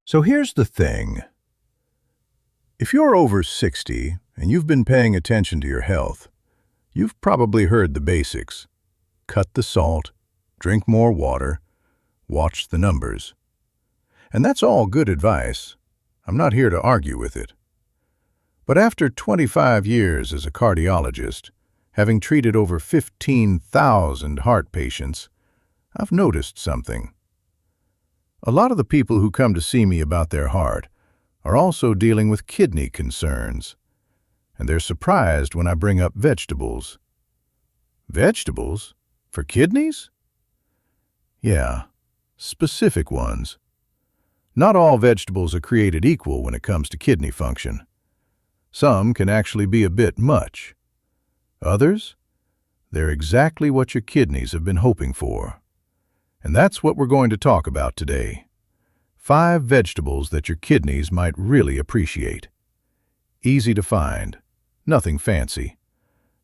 So here's the thing. If you're over 60 and you've been paying attention to your health, you've probably heard the basics. Cut the salt, drink more water, watch the numbers. And that's all good advice. I'm not here to argue with it. But after 25 years as a cardiologist, having treated over 15,000 heart patients, I've noticed something. A lot of the people who come to see me about their heart are also dealing with kidney concerns, and they're surprised when I bring up vegetables. Vegetables? For kidneys? Yeah, specific ones. Not all vegetables are created equal when it comes to kidney function. Some can actually be a bit much. Others, they're exactly what your kidneys have been hoping for. And that's what we're going to talk about today. 5 vegetables that your kidneys might really appreciate. Easy to find, nothing fancy.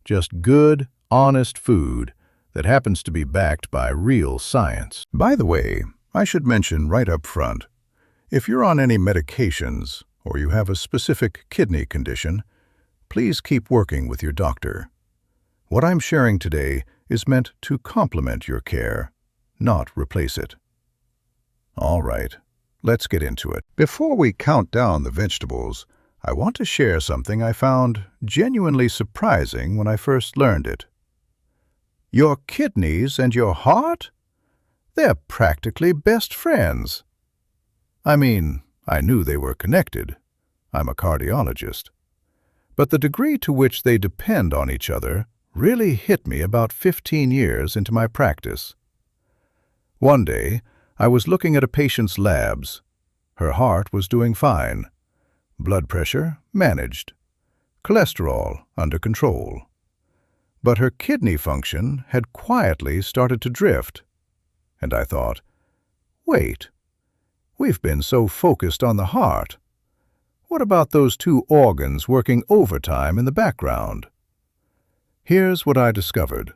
Just good, honest food that happens to be backed by real science. By the way, I should mention right up front, if you're on any medications or you have a specific kidney condition, please keep working with your doctor. What I'm sharing today is meant to complement your care, not replace it. All right, let's get into it. Before we count down the vegetables, I want to share something I found genuinely surprising when I first learned it. Your kidneys and your heart? They're practically best friends. I mean, I knew they were connected. I'm a cardiologist. But the degree to which they depend on each other really hit me about 15 years into my practice. One day, I was looking at a patient's labs. Her heart was doing fine. Blood pressure managed. Cholesterol under control. But her kidney function had quietly started to drift. And I thought, wait, we've been so focused on the heart. What about those 2 organs working overtime in the background? Here's what I discovered.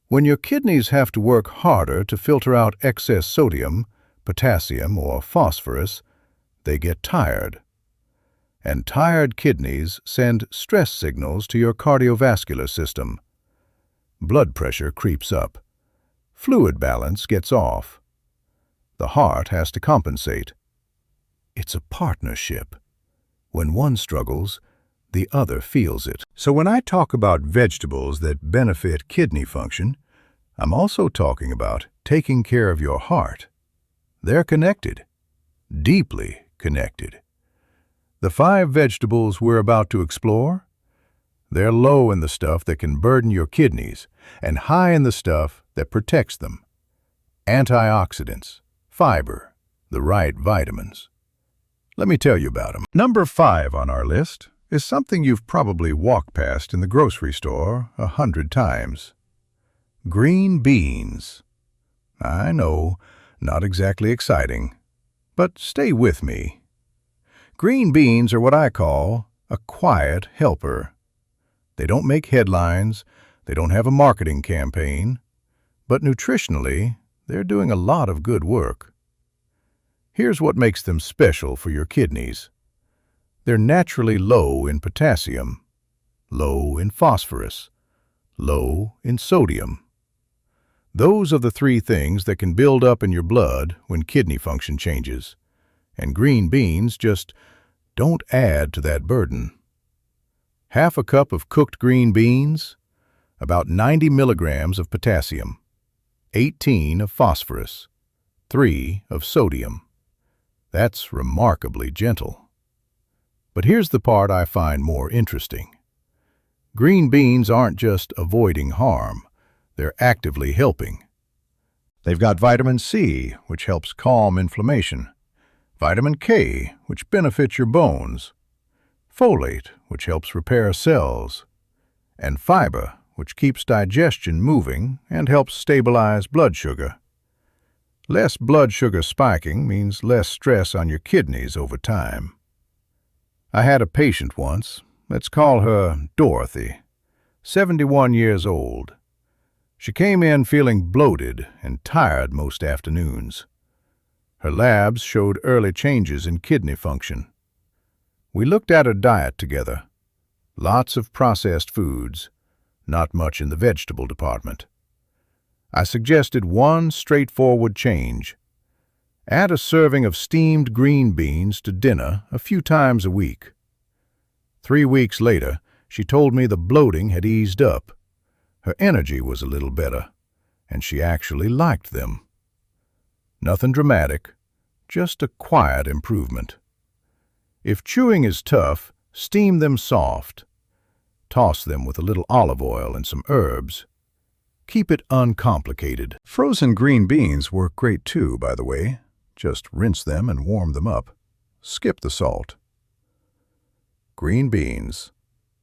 When your kidneys have to work harder to filter out excess sodium, potassium, or phosphorus, they get tired. And tired kidneys send stress signals to your cardiovascular system. Blood pressure creeps up. Fluid balance gets off. The heart has to compensate. It's a partnership. When one struggles, the other feels it. So when I talk about vegetables that benefit kidney function, I'm also talking about taking care of your heart. They're connected, deeply connected. The 5 vegetables we're about to explore, they're low in the stuff that can burden your kidneys and high in the stuff that protects them. Antioxidants, fiber, the right vitamins. Let me tell you about them. Number 5 on our list is something you've probably walked past in the grocery store 100 times. Green beans. I know, not exactly exciting, but stay with me. Green beans are what I call a quiet helper. They don't make headlines, they don't have a marketing campaign, but nutritionally, they're doing a lot of good work. Here's what makes them special for your kidneys. They're naturally low in potassium, low in phosphorus, low in sodium. Those are the 3 things that can build up in your blood when kidney function changes, and green beans just don't add to that burden. Half a cup of cooked green beans, about 90 milligrams of potassium, 18 of phosphorus, 3 of sodium. That's remarkably gentle. But here's the part I find more interesting. Green beans aren't just avoiding harm, they're actively helping. They've got vitamin C, which helps calm inflammation, vitamin K, which benefits your bones, folate, which helps repair cells, and fiber, which keeps digestion moving and helps stabilize blood sugar. Less blood sugar spiking means less stress on your kidneys over time. I had a patient once, let's call her Dorothy, 71 years old. She came in feeling bloated and tired most afternoons. Her labs showed early changes in kidney function. We looked at her diet together. Lots of processed foods, not much in the vegetable department. I suggested one straightforward change. Add a serving of steamed green beans to dinner a few times a week. 3 weeks later, she told me the bloating had eased up. Her energy was a little better, and she actually liked them. Nothing dramatic, just a quiet improvement. If chewing is tough, steam them soft. Toss them with a little olive oil and some herbs. Keep it uncomplicated. Frozen green beans work great too, by the way. Just rinse them and warm them up. Skip the salt. Green beans.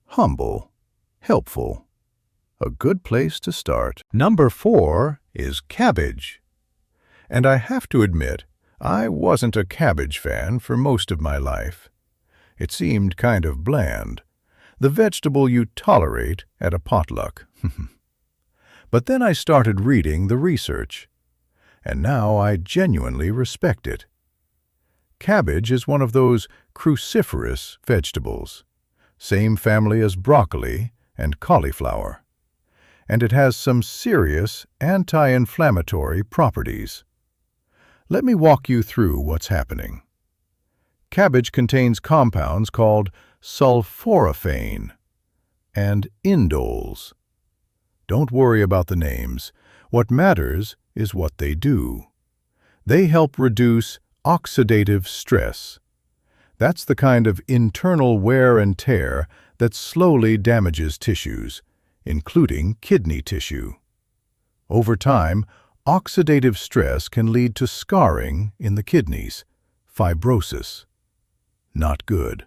Humble. Helpful. A good place to start. Number 4 is cabbage. And I have to admit, I wasn't a cabbage fan for most of my life. It seemed kind of bland. The vegetable you tolerate at a potluck. But then I started reading the research, and now I genuinely respect it. Cabbage is one of those cruciferous vegetables, same family as broccoli and cauliflower, and it has some serious anti-inflammatory properties. Let me walk you through what's happening. Cabbage contains compounds called sulforaphane and indoles. Don't worry about the names. What matters is what they do. They help reduce oxidative stress. That's the kind of internal wear and tear that slowly damages tissues, including kidney tissue. Over time, oxidative stress can lead to scarring in the kidneys, fibrosis. Not good.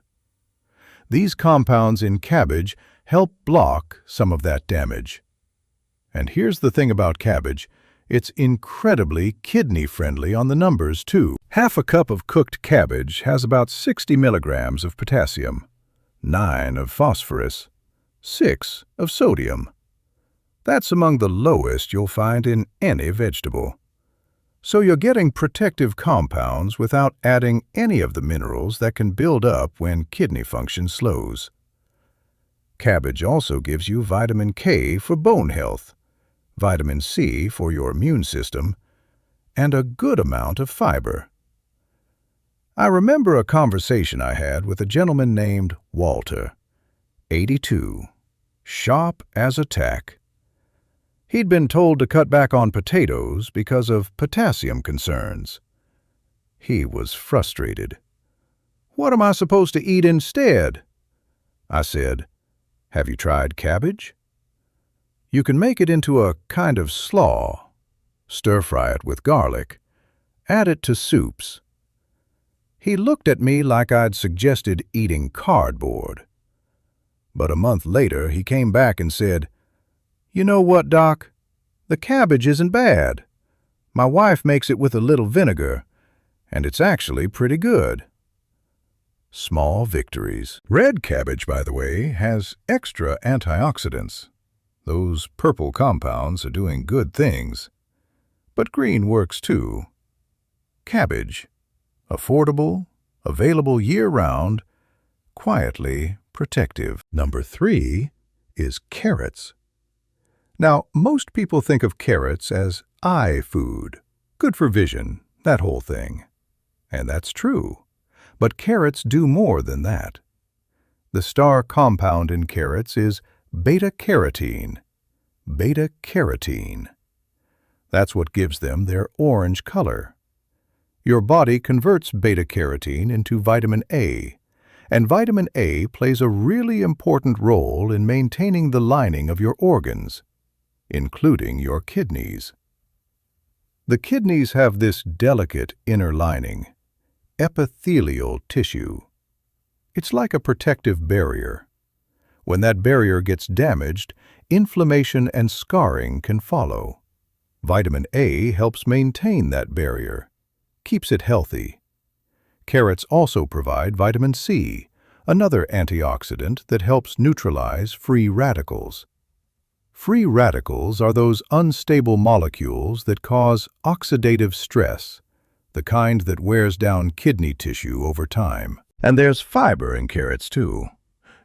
These compounds in cabbage help block some of that damage. And here's the thing about cabbage, it's incredibly kidney-friendly on the numbers, too. Half a cup of cooked cabbage has about 60 milligrams of potassium, 9 of phosphorus, 6 of sodium. That's among the lowest you'll find in any vegetable. So you're getting protective compounds without adding any of the minerals that can build up when kidney function slows. Cabbage also gives you vitamin K for bone health, vitamin C for your immune system, and a good amount of fiber. I remember a conversation I had with a gentleman named Walter, 82, sharp as a tack. He'd been told to cut back on potatoes because of potassium concerns. He was frustrated. "What am I supposed to eat instead?" I said, "Have you tried cabbage? You can make it into a kind of slaw, stir-fry it with garlic, add it to soups." He looked at me like I'd suggested eating cardboard. But a month later, he came back and said, "You know what, Doc? The cabbage isn't bad. My wife makes it with a little vinegar, and it's actually pretty good." Small victories. Red cabbage, by the way, has extra antioxidants. Those purple compounds are doing good things. But green works too. Cabbage. Affordable, available year-round, quietly protective. Number 3 is carrots. Now, most people think of carrots as eye food, good for vision, that whole thing. And that's true. But carrots do more than that. The star compound in carrots is beta-carotene. Beta-carotene. That's what gives them their orange color. Your body converts beta-carotene into vitamin A, and vitamin A plays a really important role in maintaining the lining of your organs, including your kidneys. The kidneys have this delicate inner lining, epithelial tissue. It's like a protective barrier. When that barrier gets damaged, inflammation and scarring can follow. Vitamin A helps maintain that barrier, keeps it healthy. Carrots also provide vitamin C, another antioxidant that helps neutralize free radicals. Free radicals are those unstable molecules that cause oxidative stress, the kind that wears down kidney tissue over time. And there's fiber in carrots too.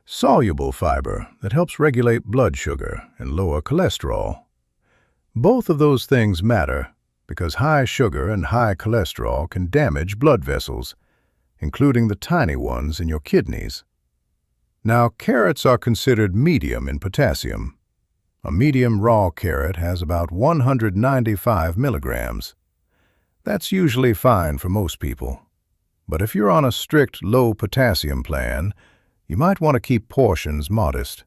Soluble fiber that helps regulate blood sugar and lower cholesterol. Both of those things matter because high sugar and high cholesterol can damage blood vessels, including the tiny ones in your kidneys. Now, carrots are considered medium in potassium. A medium raw carrot has about 195 milligrams. That's usually fine for most people. But if you're on a strict low potassium plan, you might want to keep portions modest.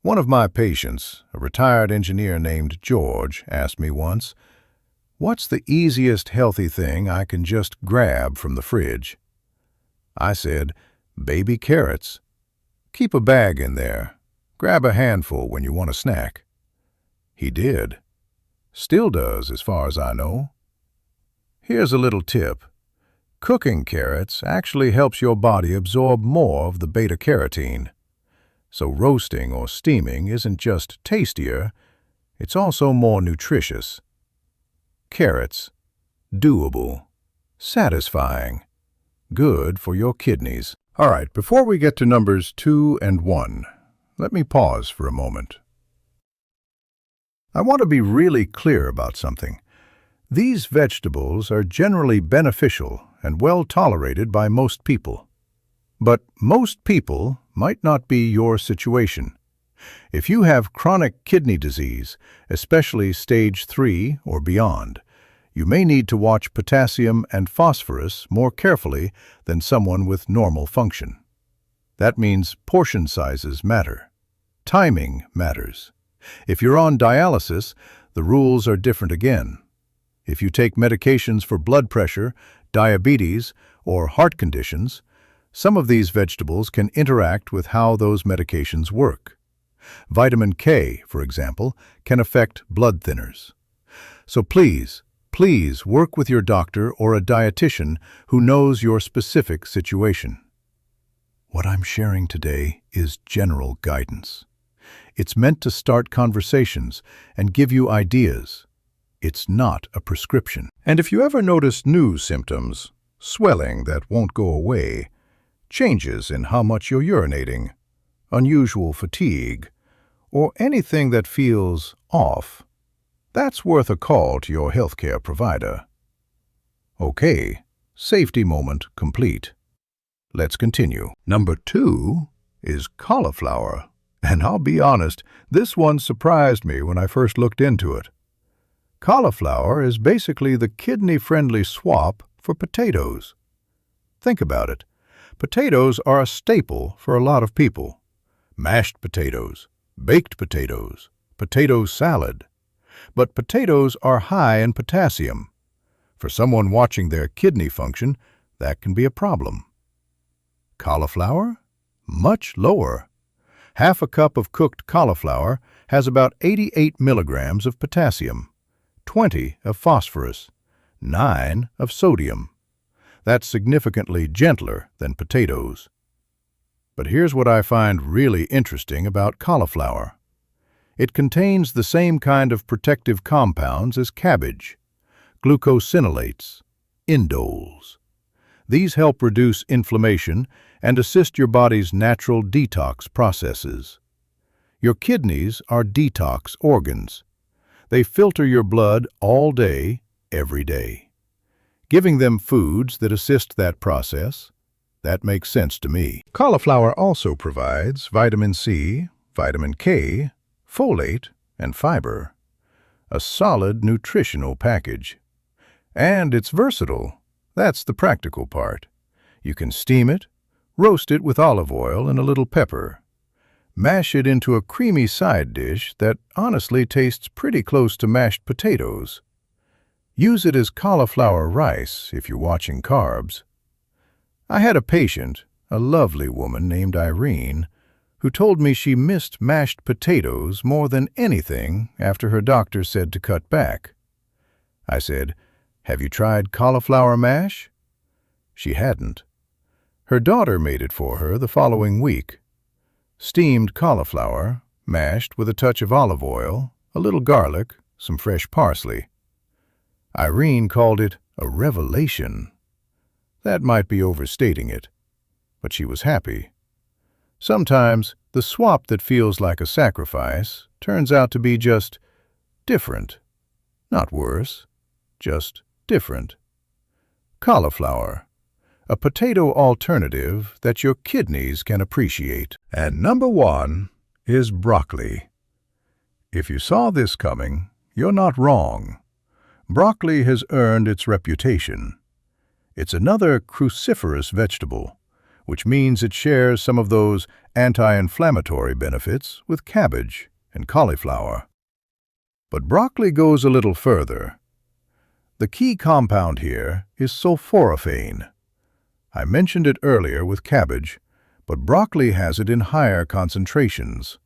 One of my patients, a retired engineer named George, asked me once, "What's the easiest healthy thing I can just grab from the fridge?" I said, "Baby carrots. Keep a bag in there. Grab a handful when you want a snack." He did. Still does, as far as I know. Here's a little tip. Cooking carrots actually helps your body absorb more of the beta-carotene. So roasting or steaming isn't just tastier, it's also more nutritious. Carrots. Doable. Satisfying. Good for your kidneys. All right, before we get to numbers 2 and 1, let me pause for a moment. I want to be really clear about something. These vegetables are generally beneficial and well tolerated by most people. But most people might not be your situation. If you have chronic kidney disease, especially stage 3 or beyond, you may need to watch potassium and phosphorus more carefully than someone with normal function. That means portion sizes matter. Timing matters. If you're on dialysis, the rules are different again. If you take medications for blood pressure, diabetes, or heart conditions, some of these vegetables can interact with how those medications work. Vitamin K, for example, can affect blood thinners. So please work with your doctor or a dietitian who knows your specific situation. What I'm sharing today is general guidance. It's meant to start conversations and give you ideas. It's not a prescription. And if you ever notice new symptoms, swelling that won't go away, changes in how much you're urinating, unusual fatigue, or anything that feels off, that's worth a call to your healthcare provider. Okay, safety moment complete. Let's continue. Number 2 is cauliflower. And I'll be honest, this one surprised me when I first looked into it. Cauliflower is basically the kidney-friendly swap for potatoes. Think about it. Potatoes are a staple for a lot of people. Mashed potatoes, baked potatoes, potato salad. But potatoes are high in potassium. For someone watching their kidney function, that can be a problem. Cauliflower? Much lower. Half a cup of cooked cauliflower has about 88 milligrams of potassium, 20 of phosphorus, 9 of sodium. That's significantly gentler than potatoes. But here's what I find really interesting about cauliflower. It contains the same kind of protective compounds as cabbage, glucosinolates, indoles. These help reduce inflammation and assist your body's natural detox processes. Your kidneys are detox organs. They filter your blood all day, every day. Giving them foods that assist that process, that makes sense to me. Cauliflower also provides vitamin C, vitamin K, folate, and fiber. A solid nutritional package. And it's versatile. That's the practical part. You can steam it, roast it with olive oil and a little pepper. Mash it into a creamy side dish that honestly tastes pretty close to mashed potatoes. Use it as cauliflower rice if you're watching carbs. I had a patient, a lovely woman named Irene, who told me she missed mashed potatoes more than anything after her doctor said to cut back. I said, "Have you tried cauliflower mash?" She hadn't. Her daughter made it for her the following week. Steamed cauliflower, mashed with a touch of olive oil, a little garlic, some fresh parsley. Irene called it A revelation? That might be overstating it, but she was happy. Sometimes the swap that feels like a sacrifice turns out to be just different. Not worse, just different. Cauliflower, a potato alternative that your kidneys can appreciate. And number 1 is broccoli. If you saw this coming, you're not wrong. Broccoli has earned its reputation. It's another cruciferous vegetable, which means it shares some of those anti-inflammatory benefits with cabbage and cauliflower. But broccoli goes a little further. The key compound here is sulforaphane. I mentioned it earlier with cabbage, but broccoli has it in higher concentrations.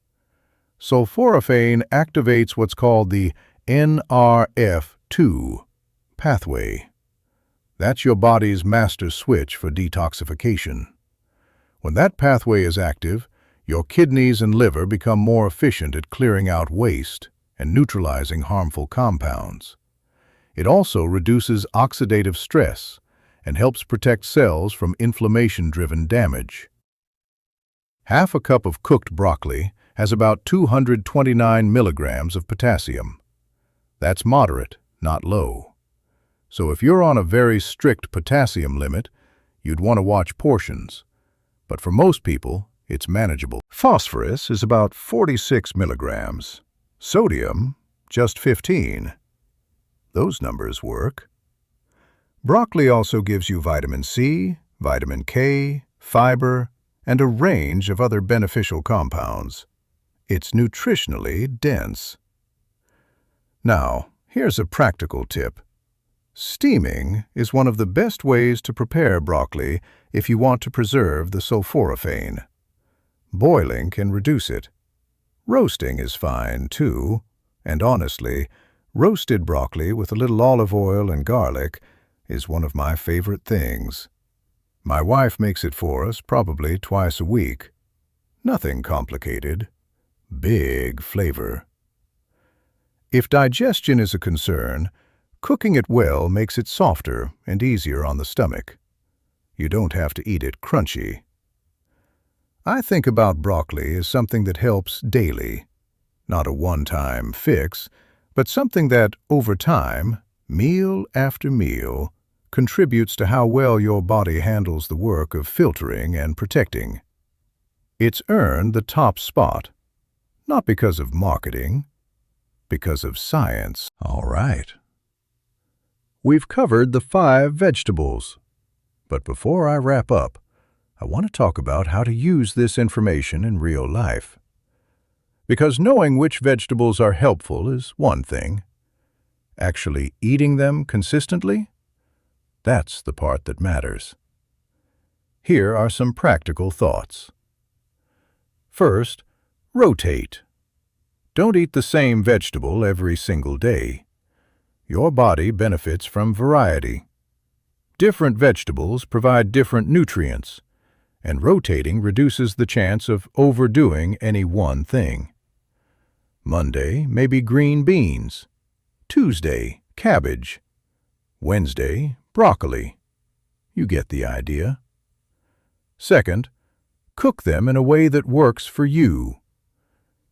Sulforaphane activates what's called the NRF2 pathway. That's your body's master switch for detoxification. When that pathway is active, your kidneys and liver become more efficient at clearing out waste and neutralizing harmful compounds. It also reduces oxidative stress and helps protect cells from inflammation-driven damage. Half a cup of cooked broccoli has about 229 milligrams of potassium. That's moderate, not low. So if you're on a very strict potassium limit, you'd want to watch portions. But for most people, it's manageable. Phosphorus is about 46 milligrams. Sodium, just 15. Those numbers work. Broccoli also gives you vitamin C, vitamin K, fiber, and a range of other beneficial compounds. It's nutritionally dense. Now, here's a practical tip. Steaming is one of the best ways to prepare broccoli if you want to preserve the sulforaphane. Boiling can reduce it. Roasting is fine, too, and honestly, roasted broccoli with a little olive oil and garlic is one of my favorite things. My wife makes it for us probably twice a week. Nothing complicated. Big flavor. If digestion is a concern, cooking it well makes it softer and easier on the stomach. You don't have to eat it crunchy. I think about broccoli as something that helps daily. Not a one-time fix, but something that, over time, meal after meal, contributes to how well your body handles the work of filtering and protecting. It's earned the top spot, not because of marketing, because of science. All right. We've covered the 5 vegetables. But before I wrap up, I want to talk about how to use this information in real life. Because knowing which vegetables are helpful is one thing. Actually eating them consistently, that's the part that matters. Here are some practical thoughts. First, rotate. Don't eat the same vegetable every single day. Your body benefits from variety. Different vegetables provide different nutrients, and rotating reduces the chance of overdoing any one thing. Monday may be green beans, Tuesday, cabbage, Wednesday, broccoli. You get the idea. Second, cook them in a way that works for you.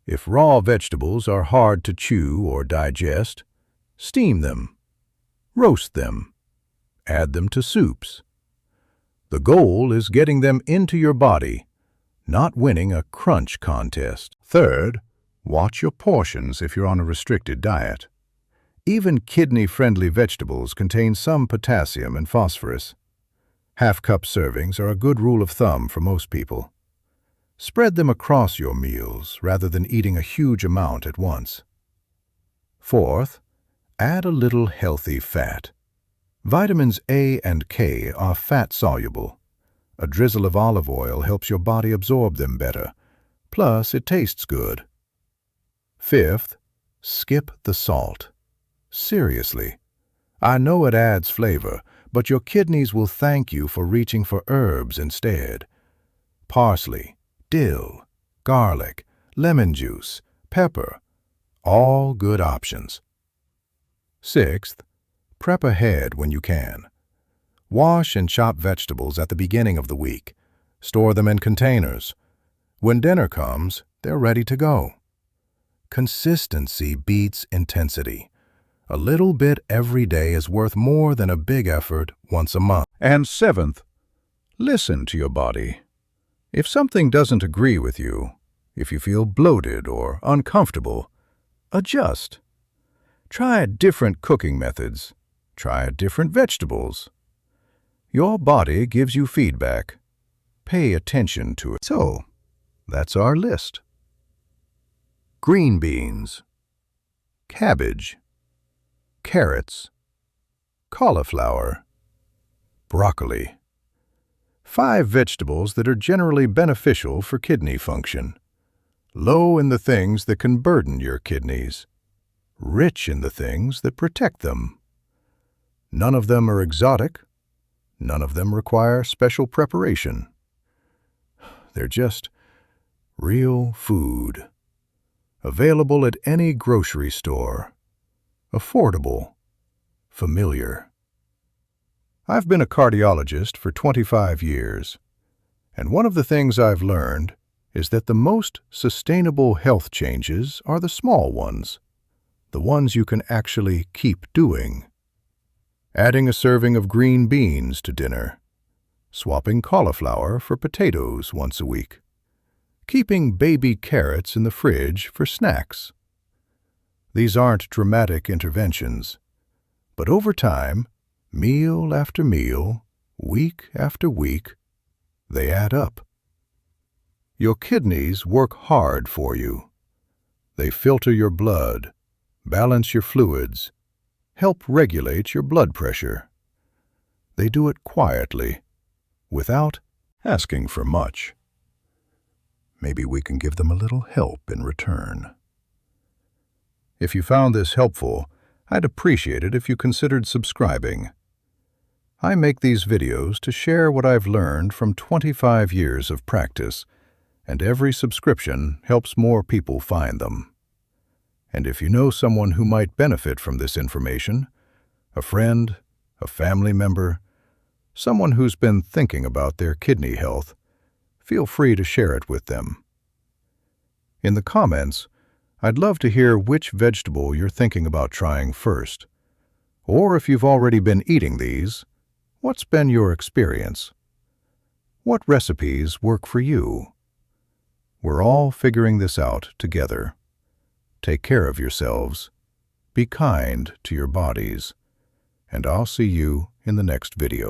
If raw vegetables are hard to chew or digest, steam them, roast them, add them to soups. The goal is getting them into your body, not winning a crunch contest. Third, watch your portions if you're on a restricted diet. Even kidney-friendly vegetables contain some potassium and phosphorus. Half-cup servings are a good rule of thumb for most people. Spread them across your meals rather than eating a huge amount at once. Fourth, add a little healthy fat. Vitamins A and K are fat-soluble. A drizzle of olive oil helps your body absorb them better. Plus, it tastes good. Fifth, skip the salt. Seriously. I know it adds flavor, but your kidneys will thank you for reaching for herbs instead. Parsley, dill, garlic, lemon juice, pepper, all good options. Sixth, Prep ahead when you can. Wash and chop vegetables at the beginning of the week. Store them in containers. When dinner comes, they're ready to go. Consistency beats intensity. A little bit every day is worth more than a big effort once a month. And seventh, listen to your body. If something doesn't agree with you, if you feel bloated or uncomfortable, adjust. Try different cooking methods. Try different vegetables. Your body gives you feedback. Pay attention to it. So, that's our list. Green beans, cabbage, carrots, cauliflower, broccoli. 5 vegetables that are generally beneficial for kidney function. Low in the things that can burden your kidneys. Rich in the things that protect them. None of them are exotic. None of them require special preparation. They're just real food. Available at any grocery store. Affordable. Familiar. I've been a cardiologist for 25 years, and one of the things I've learned is that the most sustainable health changes are the small ones, the ones you can actually keep doing. Adding a serving of green beans to dinner, swapping cauliflower for potatoes once a week, keeping baby carrots in the fridge for snacks. These aren't dramatic interventions, but over time, meal after meal, week after week, they add up. Your kidneys work hard for you. They filter your blood, balance your fluids, help regulate your blood pressure. They do it quietly, without asking for much. Maybe we can give them a little help in return. If you found this helpful, I'd appreciate it if you considered subscribing. I make these videos to share what I've learned from 25 years of practice, and every subscription helps more people find them. And if you know someone who might benefit from this information, a friend, a family member, someone who's been thinking about their kidney health, feel free to share it with them. In the comments, I'd love to hear which vegetable you're thinking about trying first. Or if you've already been eating these, what's been your experience? What recipes work for you? We're all figuring this out together. Take care of yourselves, be kind to your bodies, and I'll see you in the next video.